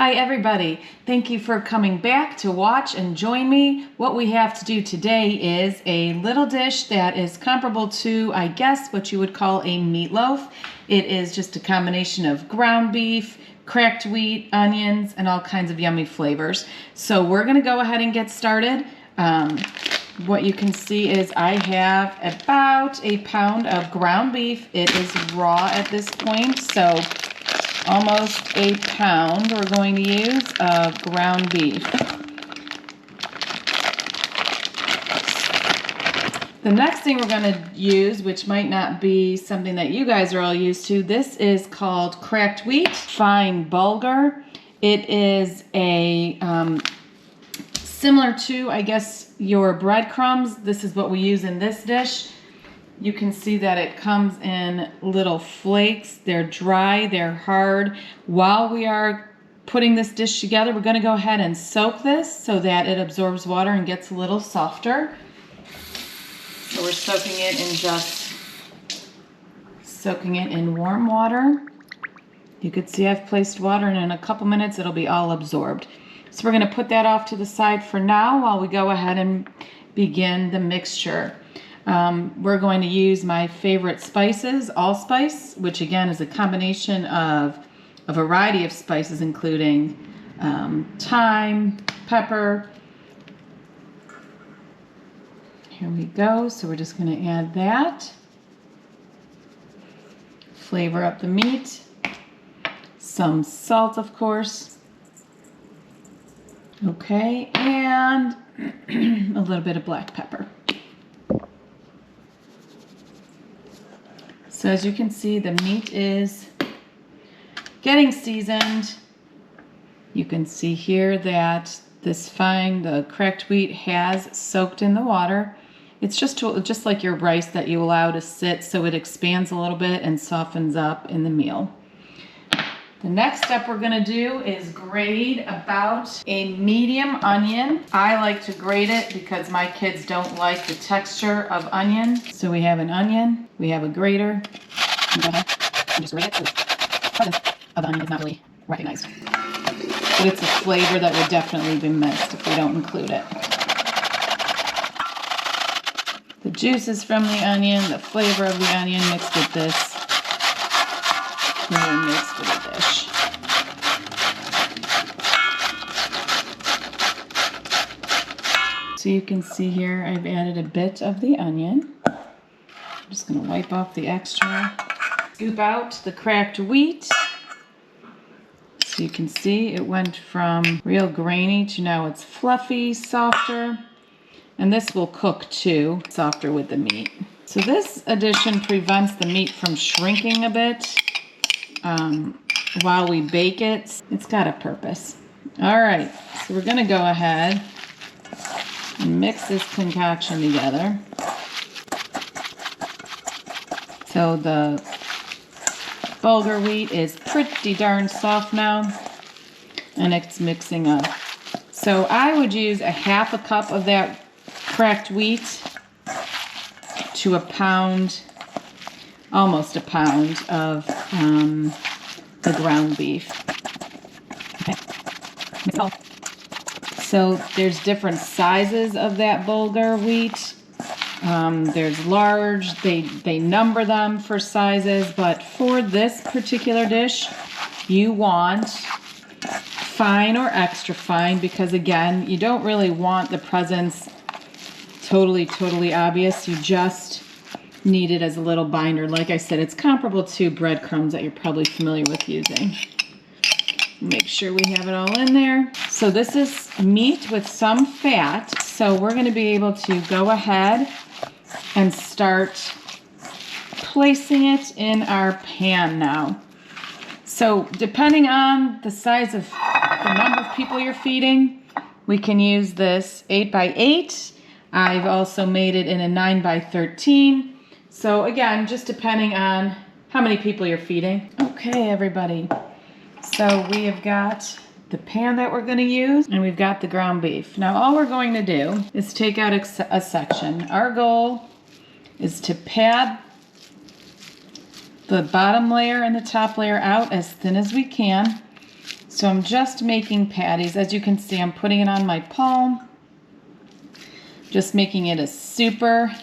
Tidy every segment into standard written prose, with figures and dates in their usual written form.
Hi everybody, thank you for coming back to watch and join me. What we have to do today is a little dish that is comparable to, I guess, what you would call a meatloaf. It is just a combination of ground beef, cracked wheat, onions, and all kinds of yummy flavors. So we're gonna go ahead and get started. What you can see is I have about a pound of ground beef. It is raw at this point, so almost a pound we're going to use of ground beef. The next thing we're going to use, which might not be something that you guys are all used to, this is called cracked wheat, fine bulgur. It is a similar to, I guess, your breadcrumbs. This is what we use in this dish. You can see that it comes in little flakes. They're dry, they're hard. While we are putting this dish together, we're going to go ahead and soak this so that it absorbs water and gets a little softer. So we're soaking it in warm water. You could see I've placed water, and in a couple minutes it'll be all absorbed. So we're going to put that off to the side for now while we go ahead and begin the mixture. We're going to use my favorite spices, allspice, which again is a combination of a variety of spices, including thyme, pepper. Here we go. So we're just going to add that. Flavor up the meat. Some salt, of course. Okay, and a little bit of black pepper. So as you can see, the meat is getting seasoned. You can see here that the cracked wheat has soaked in the water. It's just like your rice that you allow to sit so it expands a little bit and softens up in the meal. The next step we're going to do is grate about a medium onion. I like to grate it because my kids don't like the texture of onion. So we have an onion, we have a grater. Go ahead and just grate it. The presence of the onion is not really recognized. But it's a flavor that would definitely be missed if we don't include it. The juices from the onion, the flavor of the onion mixed with this really makes for the dish. So you can see here I've added a bit of the onion. I'm just going to wipe off the extra. Scoop out the cracked wheat. So you can see it went from real grainy to now it's fluffy, softer. And this will cook too, softer with the meat. So this addition prevents the meat from shrinking a bit while we bake it. It's got a purpose. All right, so we're going to go ahead and mix this concoction together. So the bulgur wheat is pretty darn soft now, and it's mixing up. So I would use a half a cup of that cracked wheat to a pound, almost a pound of the ground beef. Okay. So there's different sizes of that bulgur wheat. There's large, they number them for sizes, but for this particular dish, you want fine or extra fine because again, you don't really want the presence totally obvious. You just need it as a little binder. Like I said, it's comparable to breadcrumbs that you're probably familiar with using. Make sure we have it all in there. So this is meat with some fat. So we're going to be able to go ahead and start placing it in our pan now. So depending on the size of the number of people you're feeding, we can use this 8x8. I've also made it in a 9x13. So again, just depending on how many people you're feeding. Okay, everybody. So we have got the pan that we're going to use, and we've got the ground beef. Now all we're going to do is take out a section. Our goal is to pad the bottom layer and the top layer out as thin as we can So I'm just making patties. As you can see, I'm putting it on my palm. Just making it a super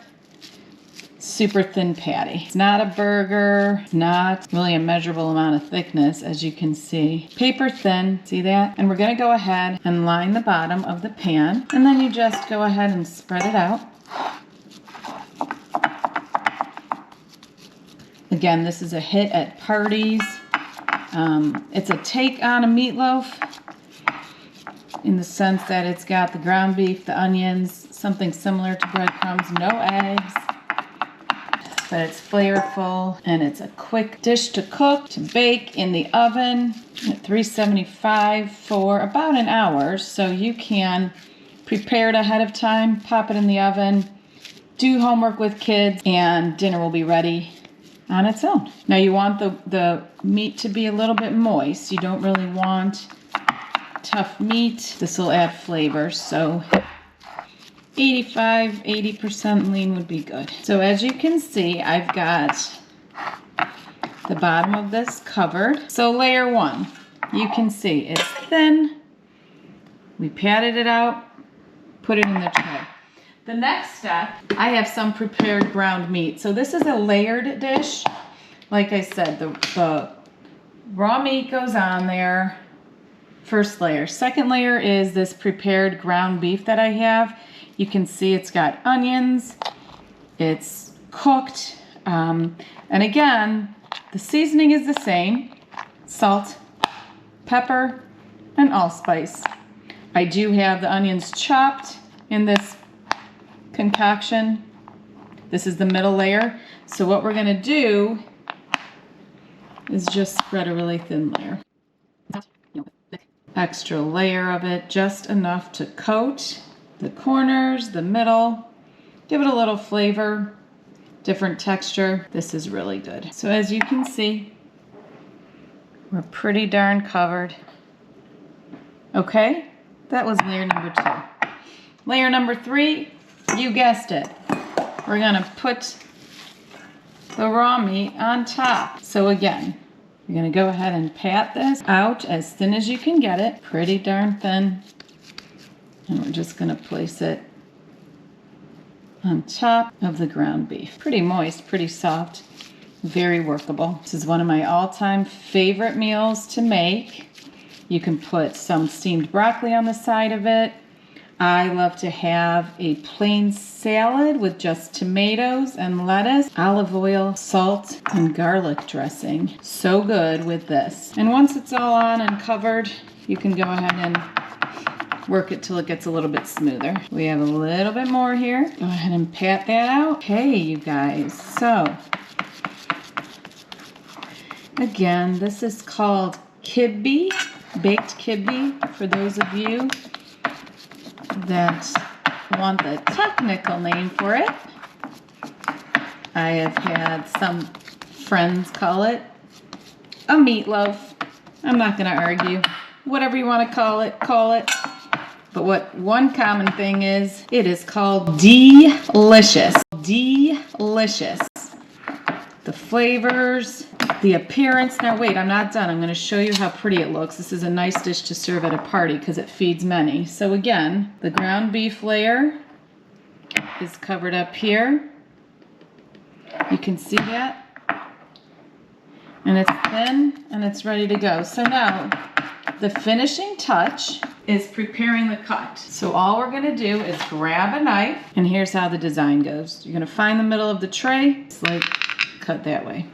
thin patty. It's not a burger, not really a measurable amount of thickness, as you can see. Paper thin, see that? And we're gonna go ahead and line the bottom of the pan, and then you just go ahead and spread it out. Again, this is a hit at parties. It's a take on a meatloaf in the sense that it's got the ground beef, the onions, something similar to breadcrumbs, no eggs, but it's flavorful and it's a quick dish to cook, to bake in the oven at 375 for about an hour. So you can prepare it ahead of time, pop it in the oven, do homework with kids, and dinner will be ready on its own. Now you want the meat to be a little bit moist. You don't really want tough meat. This will add flavor, so 80% lean would be good. So as you can see, I've got the bottom of this covered. So layer one, you can see it's thin. We patted it out, put it in the tray. The next step, I have some prepared ground meat. So this is a layered dish. Like I said, the raw meat goes on there. First layer. Second layer is this prepared ground beef that I have. You can see it's got onions. It's cooked. And again, the seasoning is the same. Salt, pepper, and allspice. I do have the onions chopped in this concoction. This is the middle layer. So what we're gonna do is just spread a really thin layer. Extra layer of it, just enough to coat the corners, the middle, give it a little flavor, different texture. This is really good. So as you can see, we're pretty darn covered. Okay, that was layer number 2. Layer number 3, you guessed it. We're gonna put the raw meat on top. So again, you're gonna go ahead and pat this out as thin as you can get it, pretty darn thin. And we're just gonna place it on top of the ground beef. Pretty moist, pretty soft, very workable. This is one of my all-time favorite meals to make. You can put some steamed broccoli on the side of it. I love to have a plain salad with just tomatoes and lettuce, olive oil, salt, and garlic dressing. So good with this. And once it's all on and covered, you can go ahead and work it till it gets a little bit smoother. We have a little bit more here. Go ahead and pat that out. Okay, you guys, so again, this is called kibbeh, baked kibbeh, for those of you that want the technical name for it. I have had some friends call it a meatloaf. I'm not going to argue. Whatever you want to call it, call it. But what one common thing is, it is called delicious. Delicious. The flavors, the appearance. Now wait, I'm not done. I'm going to show you how pretty it looks. This is a nice dish to serve at a party because it feeds many. So again, the ground beef layer is covered up here. You can see that. And it's thin and it's ready to go. So now the finishing touch is preparing the cut. So all we're gonna do is grab a knife, and here's how the design goes. You're gonna find the middle of the tray, it's like cut that way.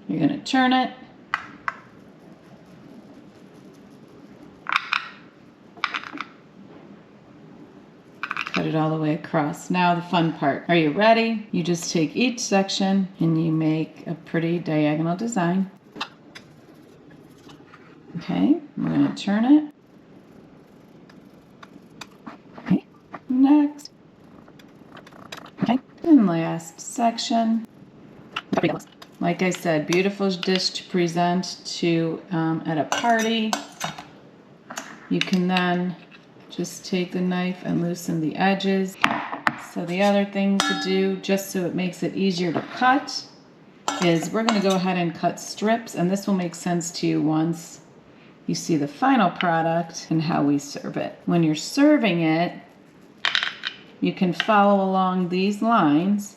You're gonna turn it. Cut it all the way across. Now the fun part. Are you ready? You just take each section and you make a pretty diagonal design. Okay, we're gonna turn it. Okay, next. Okay, and last section. Like I said, beautiful dish to present to at a party. You can then just take the knife and loosen the edges. So the other thing to do, just so it makes it easier to cut, is we're gonna go ahead and cut strips, and this will make sense to you once you see the final product and how we serve it. When you're serving it, you can follow along these lines,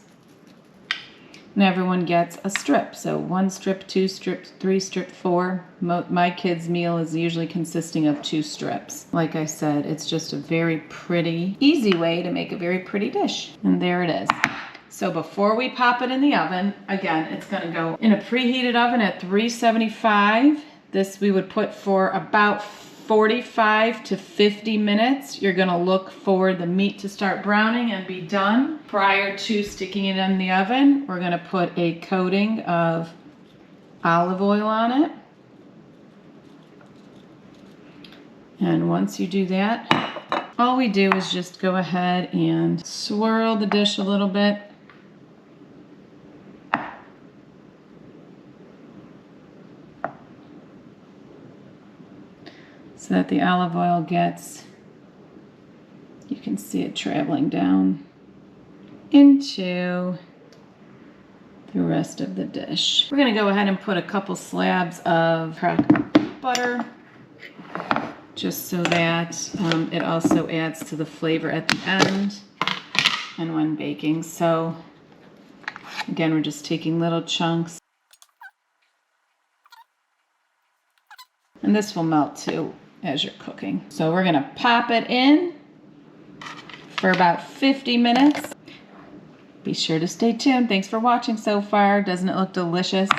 and everyone gets a strip. So 1 strip, 2 strips, 3 strip, 4. My kids' meal is usually consisting of 2 strips. Like I said, it's just a very pretty, easy way to make a very pretty dish. And there it is. So before we pop it in the oven, again, it's gonna go in a preheated oven at 375. This we would put for about 45 to 50 minutes. You're gonna look for the meat to start browning and be done. Prior to sticking it in the oven, we're gonna put a coating of olive oil on it. And once you do that, all we do is just go ahead and swirl the dish a little bit. So that the olive oil gets, you can see it traveling down into the rest of the dish. We're gonna go ahead and put a couple slabs of cracked butter, just so that it also adds to the flavor at the end and when baking. So again, we're just taking little chunks. And this will melt too as you're cooking. So we're gonna pop it in for about 50 minutes. Be sure to stay tuned. Thanks for watching so far. Doesn't it look delicious?